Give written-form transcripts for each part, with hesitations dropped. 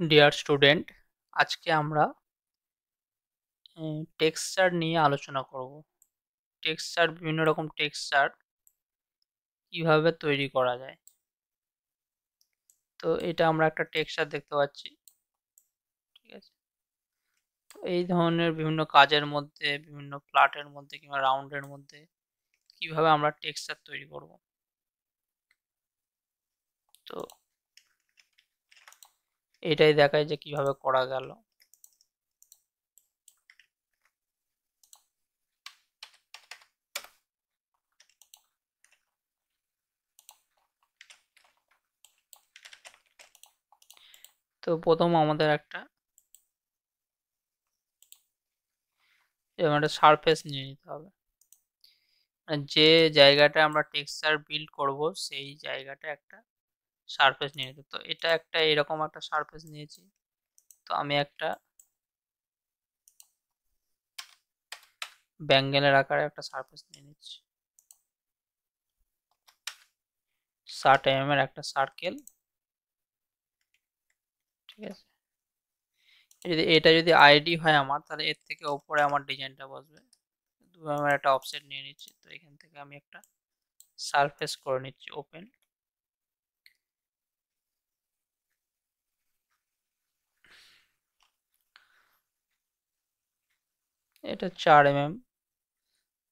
Dear student, আজকে আমরা texture নিয়ে আলোচনা করব। টেক্সচার, বিভিন্ন রকম টেক্সচার কিভাবে তৈরি করা যায়। তো এটা আমরা একটা টেক্সচার দেখতে পাচ্ছি, ঠিক আছে। তো এই ধরনের বিভিন্ন কাজের মধ্যে, বিভিন্ন প্লাটের মধ্যে কিংবা রাউন্ডের মধ্যে কিভাবে আমরা টেক্সচার তৈরি করব। তো এটাই দেখায় যে কিভাবে করা গেল। তো প্রথম আমাদের একটা এরকম একটা সারফেস নিয়ে নিতে হবে। মানে যে জায়গাটা আমরা টেক্সচার বিল্ড করব সেই জায়গাটা একটা সারফেস নিয়ে নিতে। তো এটা একটা এরকম একটা সারফেস নিয়েছি। তো আমি একটা ব্যাঙ্গেলের আকারে একটা সারফেস নিয়ে নিচ্ছি। 60 mm এর একটা সার্কেল, ঠিক আছে। এটা যদি আইডি হয় আমার, তাহলে এর থেকে ওপরে আমার ডিজাইনটা বসবে। 2 mm একটা অফসেট নিয়ে নিচ্ছি। তো এখান থেকে আমি একটা সারফেস করে নিচ্ছি ওপেন। এটা 4 mm,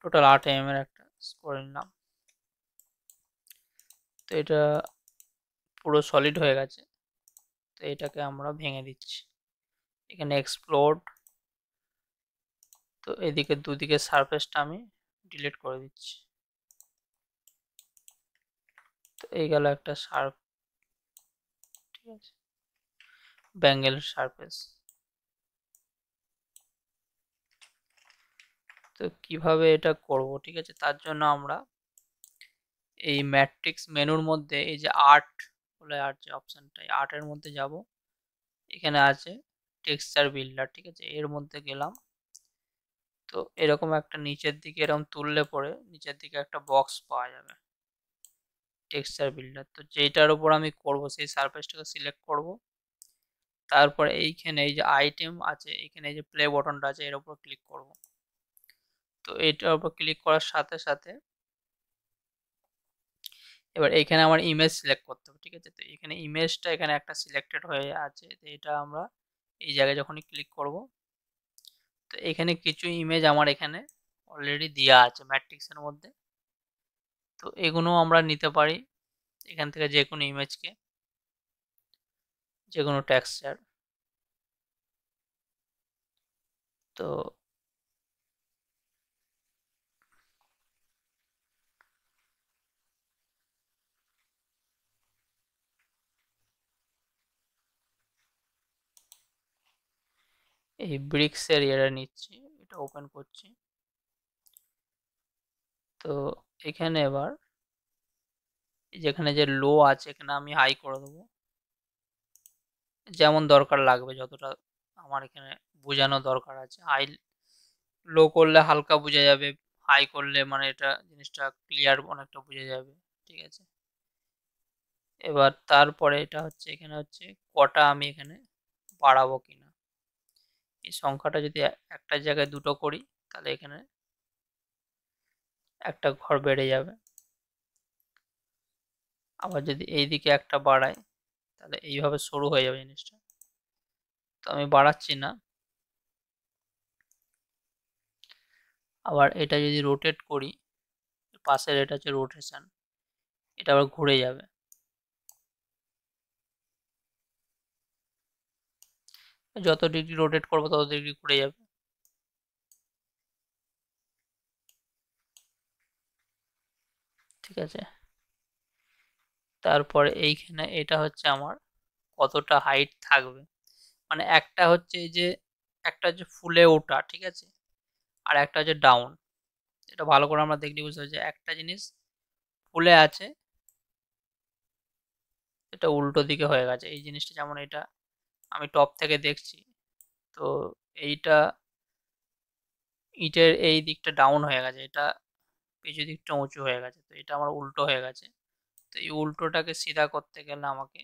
টোটাল 8 mm এর একটা করে নিলাম। তো এটা পুরো সলিড হয়ে গেছে। তো এটাকে আমরা ভেঙে দিচ্ছি। এখানে এক্সপ্লোড। তো এদিকে দুদিকে সারফেসটা আমি ডিলিট করে দিচ্ছি। তো এই গেল একটা সার্ফ, ঠিক আছে, ব্যাঙ্গেল সারফেস। তো কিভাবে এটা করব, ঠিক আছে, তার জন্য আমরা এই ম্যাট্রিক্স মেনুর মধ্যে এই যে আর্ট বলে আর্ট যে অপশনটা, আর্টের মধ্যে যাব। এখানে আছে টেক্সচার বিল্ডার, ঠিক আছে, এর মধ্যে গেলাম। তো এরকম একটা নিচের দিকে এরকম তুললে পরে নিচের দিকে একটা বক্স পাওয়া যাবে, টেক্সচার বিল্ডার। তো যেটার উপর আমি করব সেই সারফেসটাকে সিলেক্ট করব। তারপরে এইখানে এই যে আইটেম আছে, এখানে এই যে প্লে বটনটা আছে, এর উপর ক্লিক করব। তো এটার উপর ক্লিক করার সাথে সাথে এবার এখানে আমার ইমেজ সিলেক্ট করতে হবে, ঠিক আছে। তো এখানে ইমেজটা এখানে একটা সিলেক্টেড হয়ে আছে। তো এটা আমরা এই জায়গায় যখনই ক্লিক করব, তো এখানে কিছু ইমেজ আমার এখানে অলরেডি দেওয়া আছে ম্যাট্রিক্সের মধ্যে। তো এগুলো আমরা নিতে পারি এখান থেকে, যে কোনো ইমেজকে, যে কোনো টেক্সচার। তো এই ব্রিক্সের এরিয়াটা নিচ্ছি, এটা ওপেন করছি। তো এখানে এবার যেখানে যে লো আছে, এখানে আমি হাই করে দেবো, যেমন দরকার লাগবে, যতটা আমার এখানে বোঝানো দরকার আছে। হাই লো করলে হালকা বোঝা যাবে, হাই করলে মানে এটা জিনিসটা ক্লিয়ার অনেকটা বোঝা যাবে, ঠিক আছে। এবার তারপরে এটা হচ্ছে এখানে হচ্ছে কটা আমি এখানে বাড়াবো কিনা। এই সংখ্যাটা যদি একটা জায়গায় দুটো করি, তাহলে এখানে একটা ঘর বেড়ে যাবে। আবার যদি এই দিকে একটা বাড়াই, তাহলে এইভাবে শুরু হয়ে যাবে জিনিসটা। তো আমি বাড়াচ্ছি না। আবার এটা যদি রোটেট করি, পাশের এটা হচ্ছে রোটেশন, এটা আবার ঘুরে যাবে। যত ডিগ্রি রোটেট করবো তত ডিগ্রি ঘুরে যাবে, ঠিক আছে। তারপরে এইখানে এটা হচ্ছে আমার কতটা হাইট থাকবে। মানে একটা হচ্ছে এই যে একটা হচ্ছে ফুলে ওঠা, ঠিক আছে, আর একটা হচ্ছে ডাউন। এটা ভালো করে আমরা দেখলে বুঝতে পারছি, একটা জিনিস ফুলে আছে, এটা উল্টো দিকে হয়ে গেছে এই জিনিসটা। যেমন এটা আমি টপ থেকে দেখছি, তো এইটা ইটের এই দিকটা ডাউন হয়ে গেছে, এটা পিছু দিকটা উঁচু হয়ে গেছে। তো এটা আমার উল্টো হয়ে গেছে। তো এই উল্টোটাকে সিধা করতে গেলে আমাকে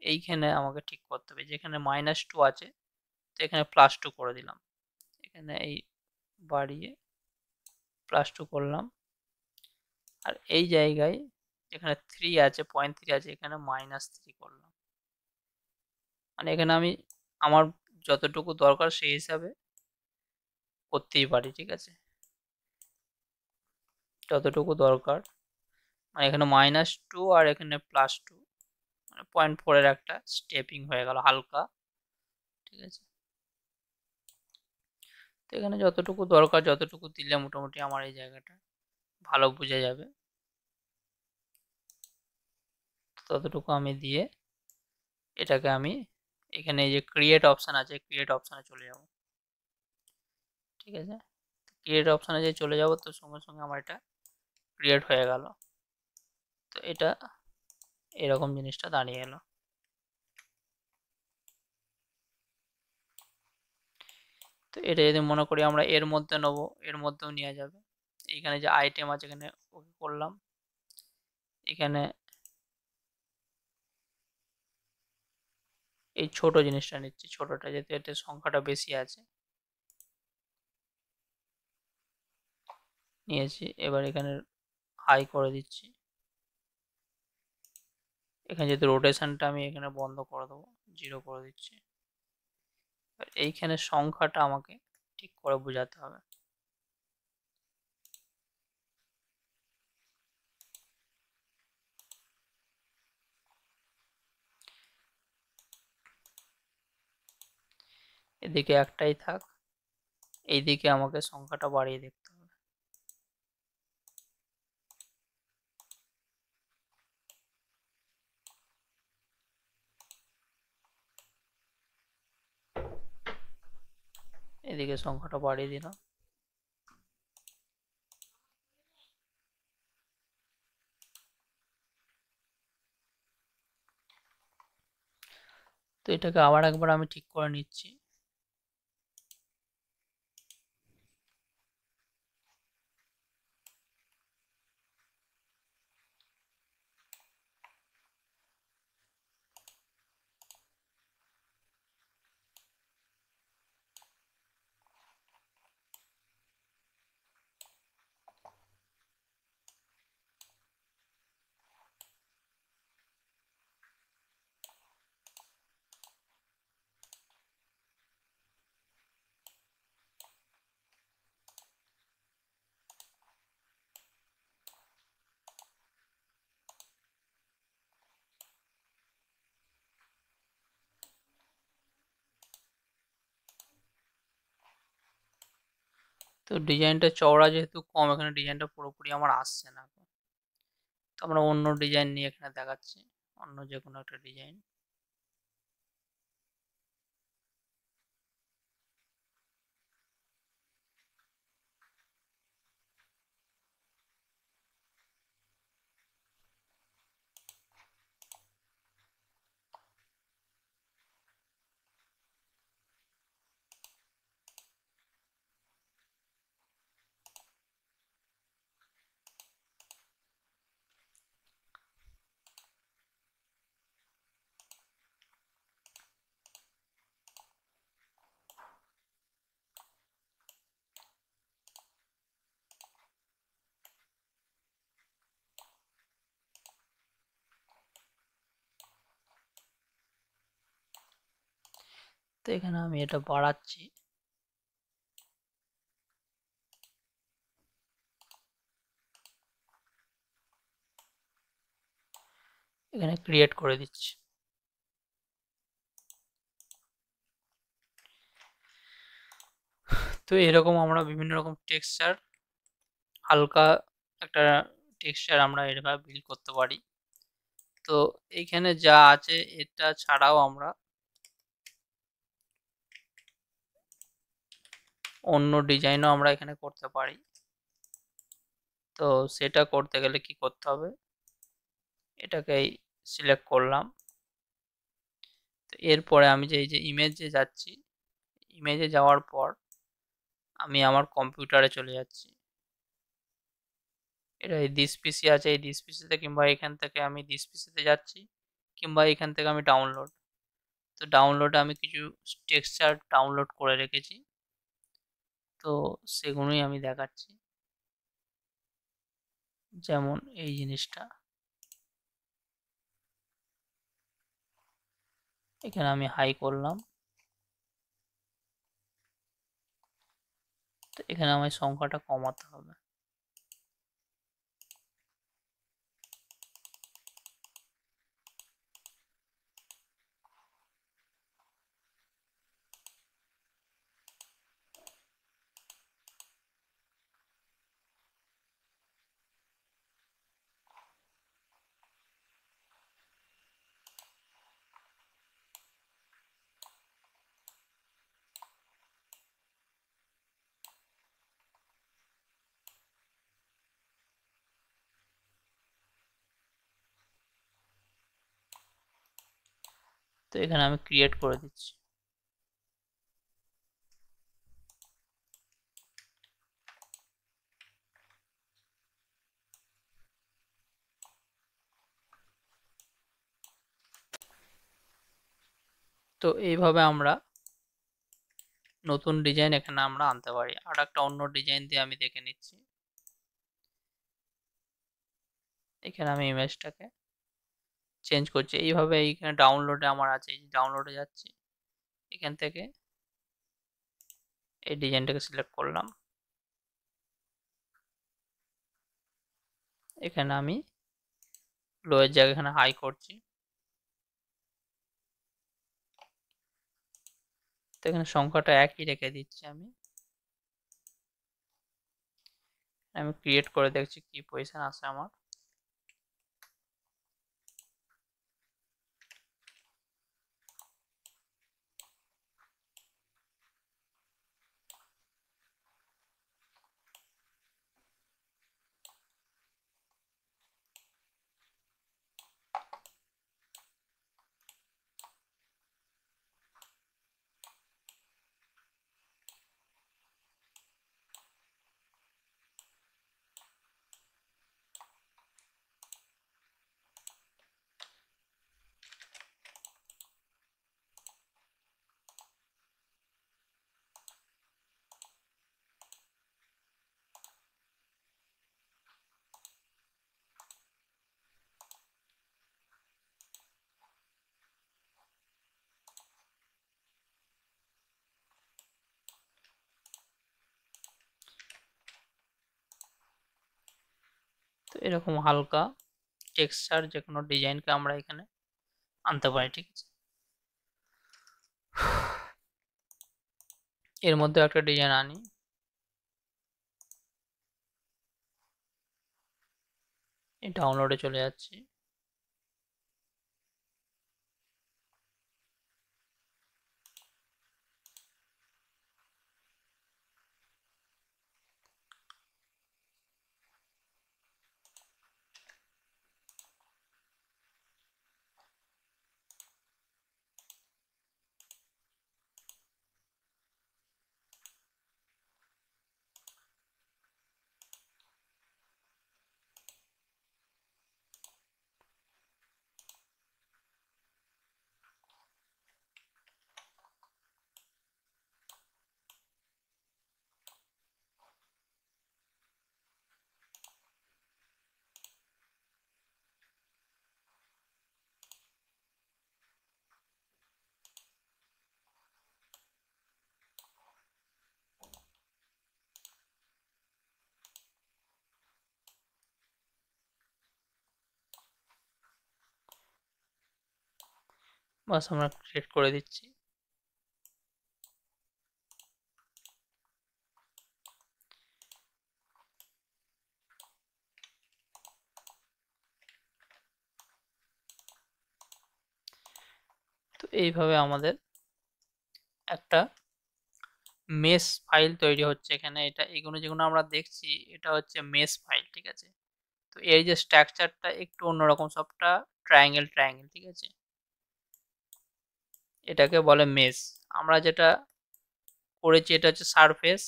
এইখানে আমাকে ঠিক করতে হবে, যেখানে -2 আছে তো এখানে +2 করে দিলাম, এখানে এই বাড়িয়ে +2 করলাম, আর এই জায়গায় যেখানে 3 আছে, 0.3 আছে, এখানে -3 করলাম। মানে এখানে আমি আমার যতটুকু দরকার সেই হিসাবে করতেই পারি, ঠিক আছে, যতটুকু দরকার। মানে এখানে -2 আর এখানে +2, মানে 0.4 এর একটা স্টেপিং হয়ে গেল হালকা, ঠিক আছে। তো এখানে যতটুকু দরকার যতটুকু দিলে মোটামুটি আমার এই জায়গাটা ভালো বোঝা যাবে, ততটুকু আমি দিয়ে এটাকে আমি এখানে এই যে ক্রিয়েট অপশান আছে, ক্রিয়েট অপশানে চলে যাব, ঠিক আছে। ক্রিয়েট অপশানে যে চলে যাব তো সঙ্গে সঙ্গে আমার এটা ক্রিয়েট হয়ে গেল। তো এটা এরকম জিনিসটা দাঁড়িয়ে এলো। তো এটা যদি মনে করি আমরা এর মধ্যে নেবো, এর মধ্যেও নেওয়া যাবে। এইখানে যে আইটেম আছে এখানে ওকে করলাম, এখানে এই ছোট জিনিসটা নিচ্ছি, ছোটটা যেহেতু এতে সংখ্যাটা বেশি আছে নিয়েছি। এবার এখানে হাই করে দিচ্ছি, এখানে যেহেতু রোটেশনটা আমি এখানে বন্ধ করে দেবো, 0 করে দিচ্ছি। এইখানে সংখ্যাটা আমাকে ঠিক করে বোঝাতে হবে। এদিকে একটাই থাক, এইদিকে আমাকে সংখ্যাটা বাড়িয়ে দেখতে হবে। এদিকে সংখ্যাটা বাড়িয়ে দিলাম। তো এটাকে আবার একবার আমি ঠিক করে নিচ্ছি। তো ডিজাইনটা চওড়া যেহেতু কম, এখানে ডিজাইনটা পুরোপুরি আমার আসছে না, তো আমরা অন্য ডিজাইন নিয়ে এখানে দেখাচ্ছি, অন্য যে কোনো একটা ডিজাইন। তো এখানে আমি এটা বাড়াচ্ছি, এখানে ক্রিয়েট করে দিচ্ছি। তো এরকম আমরা বিভিন্ন রকম টেক্সচার, হালকা একটা টেক্সচার আমরা এভাবে বিল্ড করতে পারি। তো এইখানে যা আছে এটা ছাড়াও আমরা অন্য ডিজাইনও আমরা এখানে করতে পারি। তো সেটা করতে গেলে কি করতে হবে, এটাকে সিলেক্ট করলাম। তো এরপরে আমি যে এই যে ইমেজে যাচ্ছি, ইমেজে যাওয়ার পর আমি আমার কম্পিউটারে চলে যাচ্ছি। এটা এই দিস পিসি আছে, এই দিস পিসিতে কিংবা এখান থেকে আমি দিস পিসিতে যাচ্ছি, কিংবা এখান থেকে আমি ডাউনলোড, তো ডাউনলোডে আমি কিছু টেক্সচার ডাউনলোড করে রেখেছি, তো সেগুলোই আমি দেখাচ্ছি। যেমন এই জিনিসটা এখানে আমি হাই করলাম, তো এখানে আমার সংখ্যাটা কমাতে হবে। তো এখানে আমি ক্রিয়েট করে দিচ্ছি। তো এইভাবে আমরা নতুন ডিজাইন এখানে আমরা আনতে পারি। আর একটা অন্য ডিজাইন দিয়ে আমি দেখে নিচ্ছি। এখানে আমি ইমেজটাকে চেঞ্জ করছি। এইভাবে এইখানে ডাউনলোডে আমার আছে, এই ডাউনলোডে যাচ্ছি, এখান থেকে এই ডিজাইনটাকে সিলেক্ট করলাম। এখানে আমি লোয়ের জায়গায় এখানে হাই করছি। তো এখানে সংখ্যাটা একই রেখে দিচ্ছি আমি। আমি ক্রিয়েট করে দেখছি কি পজিশন আছে আমার। তো এরকম হালকা টেক্সচার যে কোনো ডিজাইনকে আমরা এখানে আনতে পারি, ঠিক আছে। এর মধ্যে একটা ডিজাইন আনি। এই ডাউনলোডে চলে যাচ্ছি। বাস আমরা ক্রিয়েট করে দিচ্ছি। তো এইভাবে আমাদের একটা মেস ফাইল তৈরি হচ্ছে এখানে। এটা এগুলো যেগুলো আমরা দেখছি এটা হচ্ছে মেস ফাইল, ঠিক আছে। তো এই যে স্ট্রাকচারটা একটু অন্যরকম, সবটা ট্রায়াঙ্গেল ট্রায়াঙ্গেল, ঠিক আছে। এটাকে বলে মেস। আমরা যেটা করেছি এটা হচ্ছে সারফেস,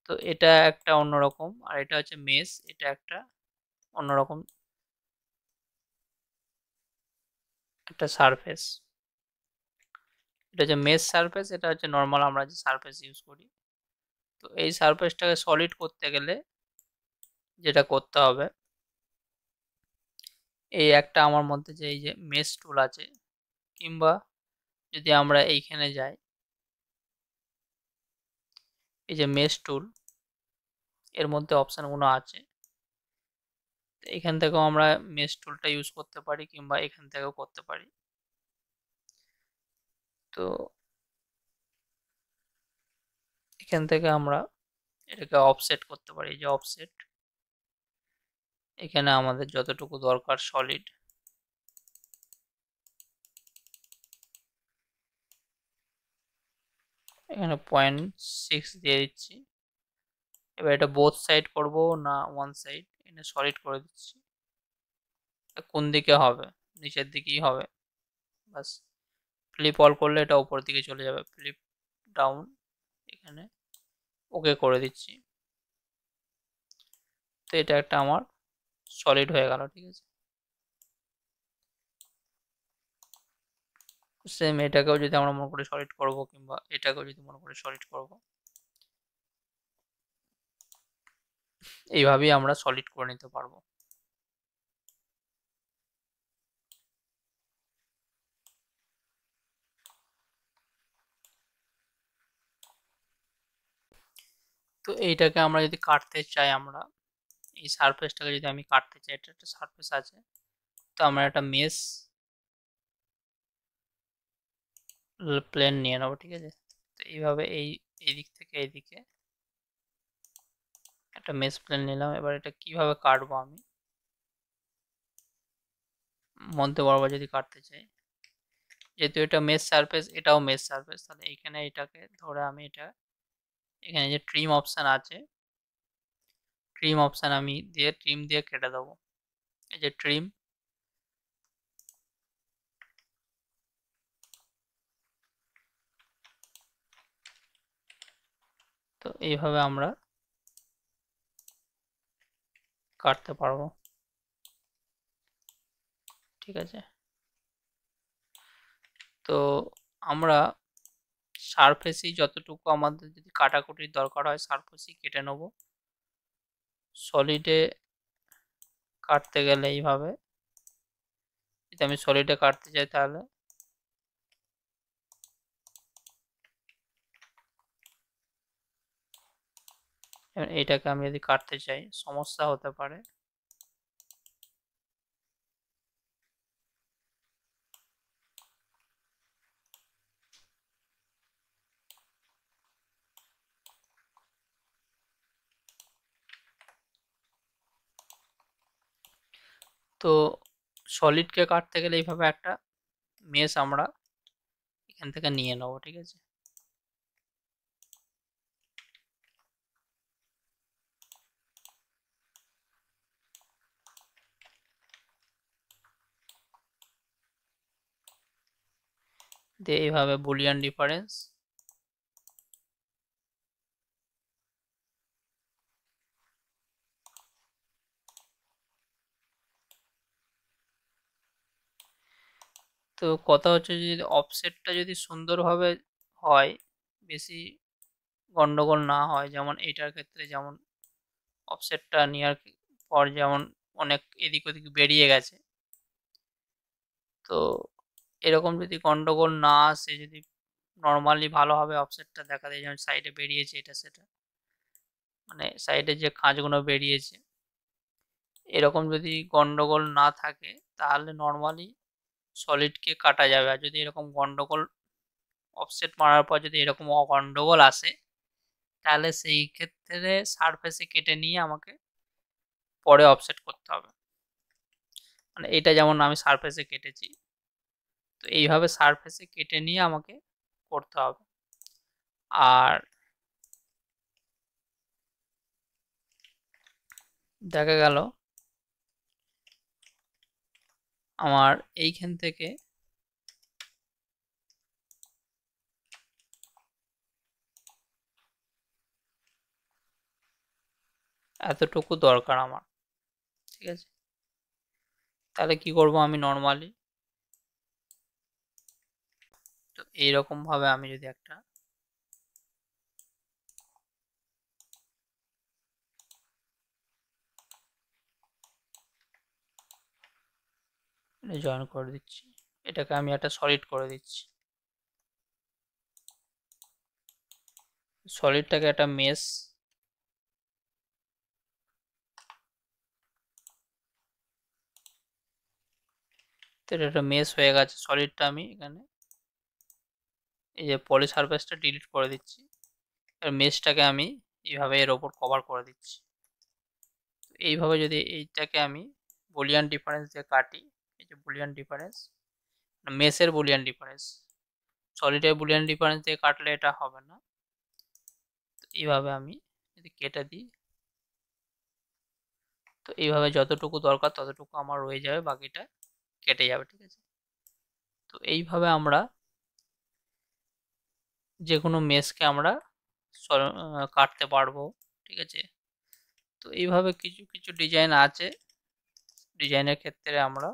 তো এটা একটা অন্যরকম, আর এটা হচ্ছে মেস, এটা একটা অন্যরকম। একটা সারফেস, এটা হচ্ছে মেশ সারফেস, এটা হচ্ছে নর্মাল আমরা যে সারফেস ইউজ করি। তো এই সারফেসটাকে সলিড করতে গেলে যেটা করতে হবে, এই একটা আমার মধ্যে যে এই যে মেশ টুল আছে, কিংবা যদি আমরা এইখানে যাই, এই যে মেশ টুল, এর মধ্যে অপশানগুলো আছে, এখান থেকেও আমরা মেশ টুলটা ইউজ করতে পারি, কিংবা এখান থেকেও করতে পারি। তো এখান থেকে আমরা এটাকে অফসেট করতে পারি, এই যে অফসেট, এখানে আমাদের যতটুকু দরকার সলিড, এখানে 0.6 দিয়ে দিচ্ছি। এবার এটা বোথ সাইড করব না ওয়ান সাইড, এখানে সলিড করে দিচ্ছি। কোন দিকে হবে? নিচের দিকেই হবে। বাস, ফ্লিপ অল করলে এটা উপর দিকে চলে যাবে, ফ্লিপ ডাউন, এখানে ওকে করে দিচ্ছি। তো এটা একটা আমার সলিড হয়ে গেল, ঠিক আছে। সেম এটাকেও যদি আমরা মনে করি সলিড করব, কিংবা এটাকেও যদি মনে করি সলিড করব, এইভাবেই আমরা সলিড করে নিতে পারবো। তো এইটাকে আমরা যদি কাটতে চাই, আমরা এই সারফেসটাকে যদি আমি কাটতে চাই, এটা একটা সারফেস আছে, তো আমরা একটা মেশ প্লেন নিয়ে নেবো, ঠিক আছে। তো এইভাবে এই দিক থেকে এইদিকে একটা মেশ প্লেন নিলাম। এবার এটা কিভাবে কাটবো, আমি মধ্য বরাবর যদি কাটতে চাই, যেহেতু এটা মেশ সারফেস, এটাও মেশ সারফেস, তাহলে এইখানে এটাকে ধরে আমি এটা, এখানে যে ট্রিম অপশান আছে, ট্রিম অপশান আমি দিয়ে ট্রিম দিয়ে কেটে দেবো। এই যে ট্রিম, তো এইভাবে আমরা কাটতে পারবো, ঠিক আছে। তো আমরা সারফেসই যতটুকু আমাদের যদি কাটাকুটির দরকার হয়, সারফেসই কেটে নেব। সলিডে কাটতে গেলে এইভাবে, যদি আমি সলিডে কাটতে চাই, তাহলে এইটাকে আমি যদি কাটতে চাই, সমস্যা হতে পারে। তো সলিডকে কাটতে গেলে এইভাবে একটা মেশ আমরা এখান থেকে নিয়ে নেবো, ঠিক আছে। দিয়ে এইভাবে বুলিয়ান ডিফারেন্স, তো কথা হচ্ছে যদি অফসেটটা যদি সুন্দরভাবে হয়, বেশি গন্ডগোল না হয়, যেমন এইটার ক্ষেত্রে যেমন অফসেটটা নেওয়ার পর যেমন অনেক এদিক ওদিক বেরিয়ে গেছে, তো এরকম যদি গন্ডগোল না আসে, যদি নর্মালি ভালোভাবে অফসেটটা দেখা যায়, যেমন সাইডে বেরিয়েছে এটা সেটা, মানে সাইডে যে খাঁজগুলো বেরিয়েছে, এরকম যদি গন্ডগোল না থাকে, তাহলে নর্মালি সলিডকে কাটা যাবে। আর যদি এরকম গন্ডগোল, অফসেট মারার পর যদি এরকম গন্ডগোল আসে, তাহলে সেই ক্ষেত্রে সারফেসে কেটে নিয়ে আমাকে পরে অফসেট করতে হবে। মানে এটা যেমন আমি সারফেসে কেটেছি, তো এইভাবে সারফেসে কেটে নিয়ে আমাকে করতে হবে। আর দেখা গেল আমার এইখান থেকে এতটুকু দরকার আমার, ঠিক আছে। তাহলে কি করব, আমি নর্মালি তো এইরকম ভাবে আমি যদি একটা জয়েন করে দিচ্ছি, এটাকে আমি একটা সলিড করে দিচ্ছি, সলিডটাকে একটা মেশ, তো এটা একটা মেশ হয়ে গেছে সলিডটা। আমি এখানে এই যে পলি সারফেসটা ডিলিট করে দিচ্ছি, আর মেশটাকে আমি এইভাবে এর ওপর কভার করে দিচ্ছি। এইভাবে যদি এইটাকে আমি বুলিয়ান ডিফারেন্স দিয়ে কাটি, এই যে বুলিয়ান ডিফারেন্স, মেশের বুলিয়ান ডিফারেন্স, সলিডের বুলিয়ান ডিফারেন্স দিয়ে কাটলে এটা হবে না। তো এইভাবে আমি যদি কেটে দিই, তো এইভাবে যতটুকু দরকার ততটুকু আমার রয়ে যাবে, বাকিটা কেটে যাবে, ঠিক আছে। তো এইভাবে আমরা যে কোনো মেশকে আমরা কাটতে পারবো, ঠিক আছে। তো এইভাবে কিছু কিছু ডিজাইন আছে, ডিজাইনের ক্ষেত্রে আমরা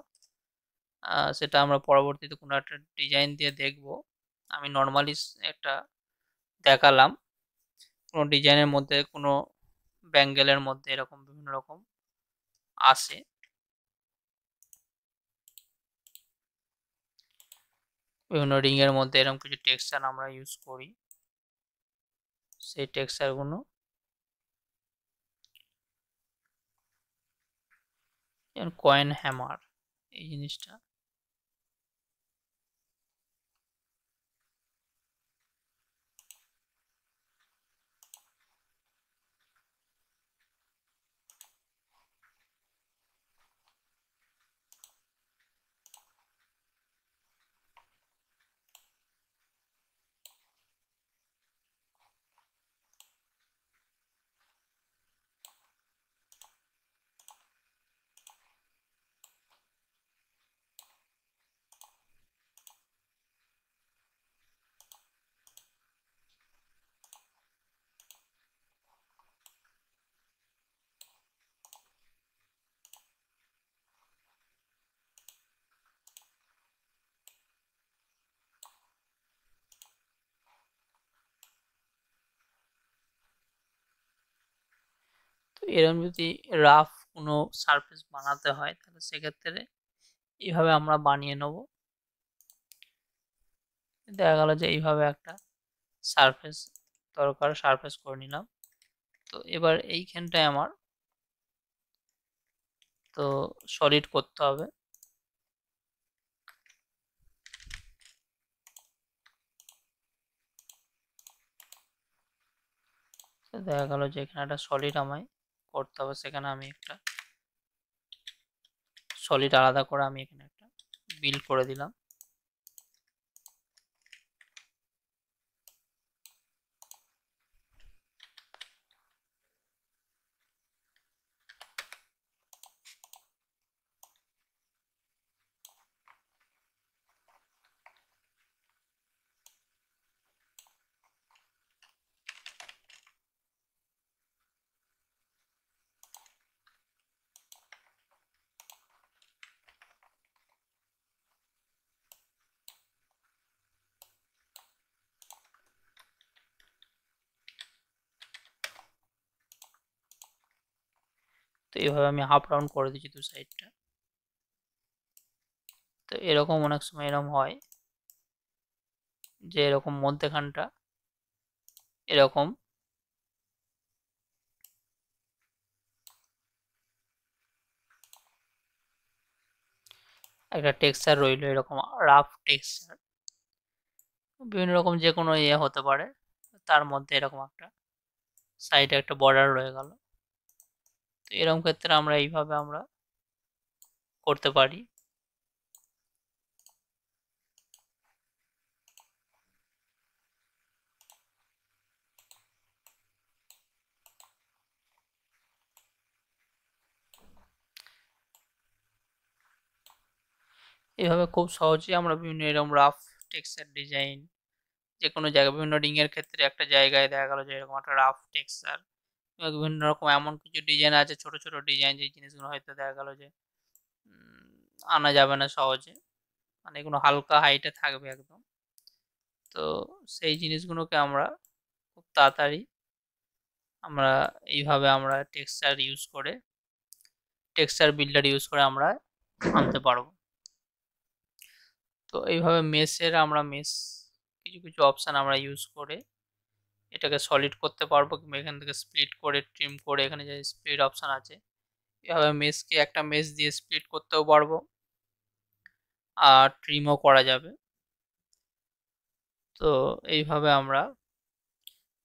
সেটা আমরা পরবর্তীতে কোনো একটা ডিজাইন দিয়ে দেখব। আমি নর্মালি একটা দেখালাম, কোনো ডিজাইনের মধ্যে কোনো ব্যাঙ্গেলের মধ্যে এরকম বিভিন্ন রকম আসে। বিভিন্ন রিংয়ের মধ্যে এরকম কিছু টেক্সচার আমরা ইউজ করি, সেই টেক্সচারগুলো যেমন কয়েন হ্যামার, এই জিনিসটা। তো এরকম যদি রাফ কোনো সারফেস বানাতে হয় তাহলে সেক্ষেত্রে এইভাবে আমরা বানিয়ে নেব। দেখা গেল যে এইভাবে একটা সারফেস দরকার, সারফেস করে নিলাম। তো এবার এইখানটায় আমার তো সলিড করতে হবে। তো দেখা গেল যে এখানে একটা সলিড আমায় করতে হবে, সেখানে আমি একটা সলিড আলাদা করে আমি এখানে একটা বিল্ড করে দিলাম। তো এইভাবে আমি হাফ রাউন্ড করে দিচ্ছি দু সাইডটা। তো এরকম অনেক সময় এরকম হয় যে এরকম মধ্যেখানটা এরকম একটা টেক্সচার রইলো, এরকম রাফ টেক্সচার, বিভিন্ন রকম যে কোনো ইয়ে হতে পারে, তার মধ্যে এরকম একটা সাইডে একটা বর্ডার রয়ে গেল। তো এরকম ক্ষেত্রে আমরা এইভাবে আমরা করতে পারি। এইভাবে খুব সহজেই আমরা বিভিন্ন এরকম রাফ টেক্সচার ডিজাইন যে কোনো জায়গায়, বিভিন্ন রিং এর ক্ষেত্রে একটা জায়গায় দেখা গেল যে এরকম একটা রাফ টেক্সচার, বিভিন্ন রকম এমন কিছু ডিজাইন আছে, ছোট ছোট ডিজাইন, যে জিনিসগুলো হয়তো দেখা গেল যে আনা যাবে না সহজে, মানে এগুলো হালকা হাইটে থাকবে একদম। তো সেই জিনিসগুলোকে আমরা খুব তাড়াতাড়ি আমরা এইভাবে আমরা টেক্সচার বিল্ডার ইউজ করে আমরা আনতে পারবো। তো এইভাবে আমরা কিছু কিছু অপশান আমরা ইউজ করে এটাকে সলিড করতে পারবো, কিংবা এখান থেকে স্প্লিট করে ট্রিম করে এখানে যে স্প্লিট অপশান আছে এভাবে একটা মেশ দিয়ে স্প্লিট করতেও পারবো, আর ট্রিমও করা যাবে। তো এইভাবে আমরা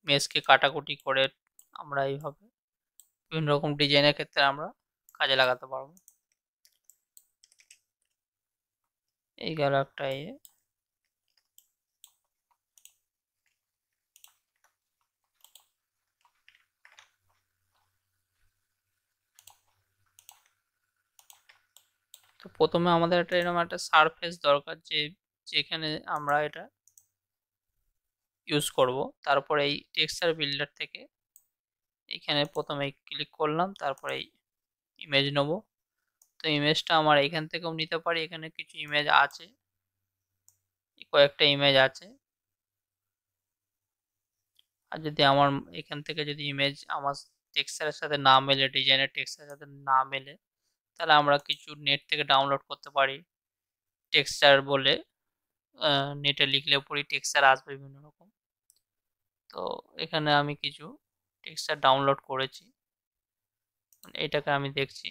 মেশকে কাটাকুটি করে আমরা এইভাবে বিভিন্ন রকম ডিজাইনের ক্ষেত্রে আমরা কাজে লাগাতে পারবো। এই গেল একটা তো প্রথমে আমাদের এরকম একটা সারফেস দরকার, যেখানে আমরা এটা ইউজ করব। তারপরে এই টেক্সচার বিল্ডার থেকে এখানে প্রথমে ক্লিক করলাম, তারপরে এই ইমেজ নেব। তো ইমেজটা আমার এখান থেকেও নিতে পারি, এখানে কিছু ইমেজ আছে, কয়েকটা ইমেজ আছে। আর যদি আমার এখান থেকে যদি ইমেজ আমার টেক্সচারের সাথে না মেলে, ডিজাইনের টেক্সচারের সাথে না মেলে, তাহলে আমরা কিছু নেট থেকে ডাউনলোড করতে পারি টেক্সচার বলে। নেটে লিখলে পরে টেক্সচার আসবে বিভিন্ন রকম। তো এখানে আমি কিছু টেক্সচার ডাউনলোড করেছি, এটাকে আমি দেখছি।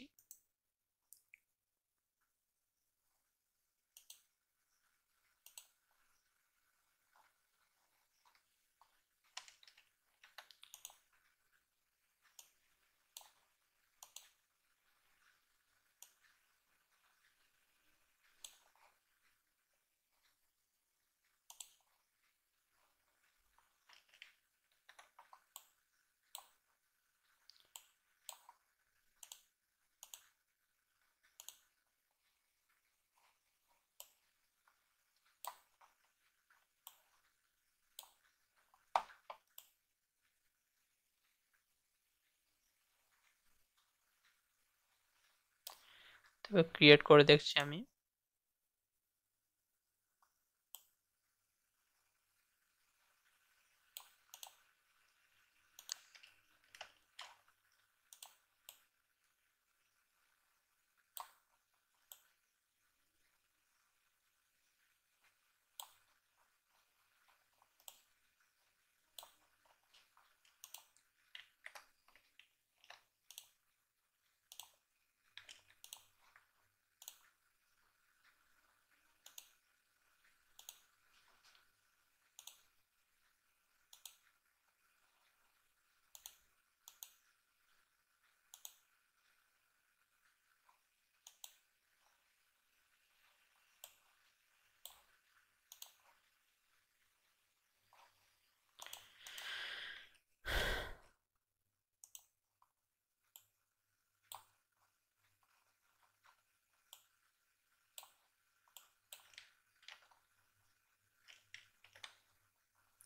তবে ক্রিয়েট করে দেখছি আমি।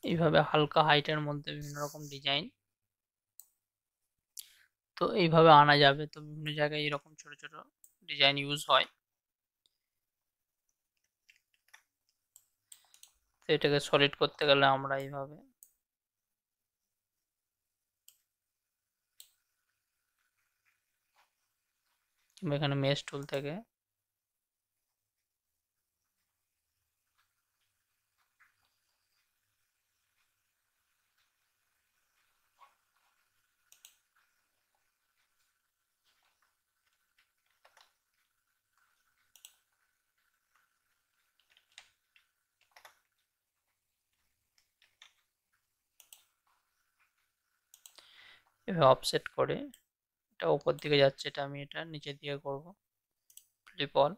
এইভাবে হালকা হাইটের মধ্যে বিভিন্ন রকম ডিজাইন তো এইভাবে আনা যাবে। তো বিভিন্ন জায়গায় এরকম ছোট ছোট ডিজাইন ইউজ হয়। তো এটাকে সলিড করতে গেলে আমরা এইভাবে এখানে মেশ টুল থেকে এভাবে অফসেট করে এটা উপর দিকে যাচ্ছে, এটা নিচের দিকে করব। ফ্লিপ অল,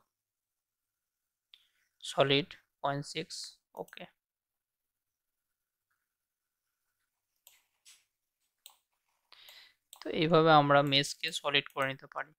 সলিড 0.6, ওকে। তো এইভাবে আমরা মেশকে সলিড করে নিতে পারি।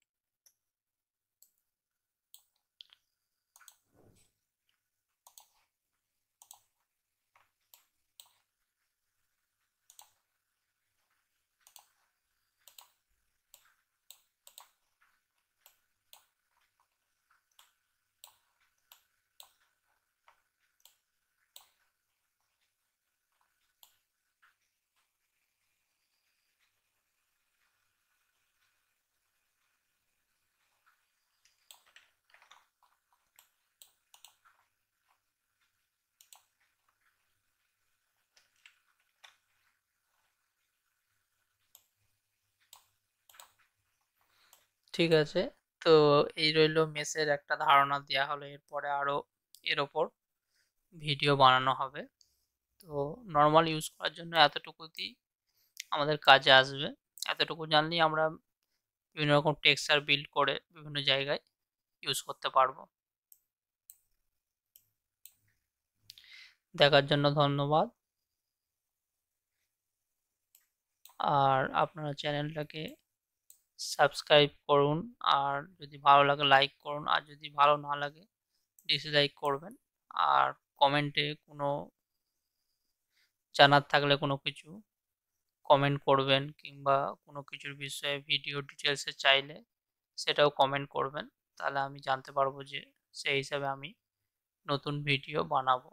ঠিক আছে। তো এই রইলো মেসের একটা ধারণা দেওয়া হলো, এরপরে আরো এর ওপর ভিডিও বানানো হবে। তো নর্মাল ইউজ করার জন্য এতটুকুতেই আমাদের কাজে আসবে। এতটুকু জানলেই আমরা বিভিন্ন রকম টেক্সচার বিল্ড করে বিভিন্ন জায়গায় ইউজ করতে পারবো। দেখার জন্য ধন্যবাদ। আর আপনারা চ্যানেলটাকে সাবস্ক্রাইব করুন, আর যদি ভালো লাগে লাইক করুন, আর যদি ভালো না লাগে ডিসলাইক করবেন। আর কমেন্টে কোনো জানার থাকলে কোনো কিছু কমেন্ট করবেন, কিংবা কোনো কিছুর বিষয়ে ভিডিও ডিটেলসে চাইলে সেটাও কমেন্ট করবেন। তাহলে আমি জানতে পারবো, যে সেই হিসাবে আমি নতুন ভিডিও বানাবো।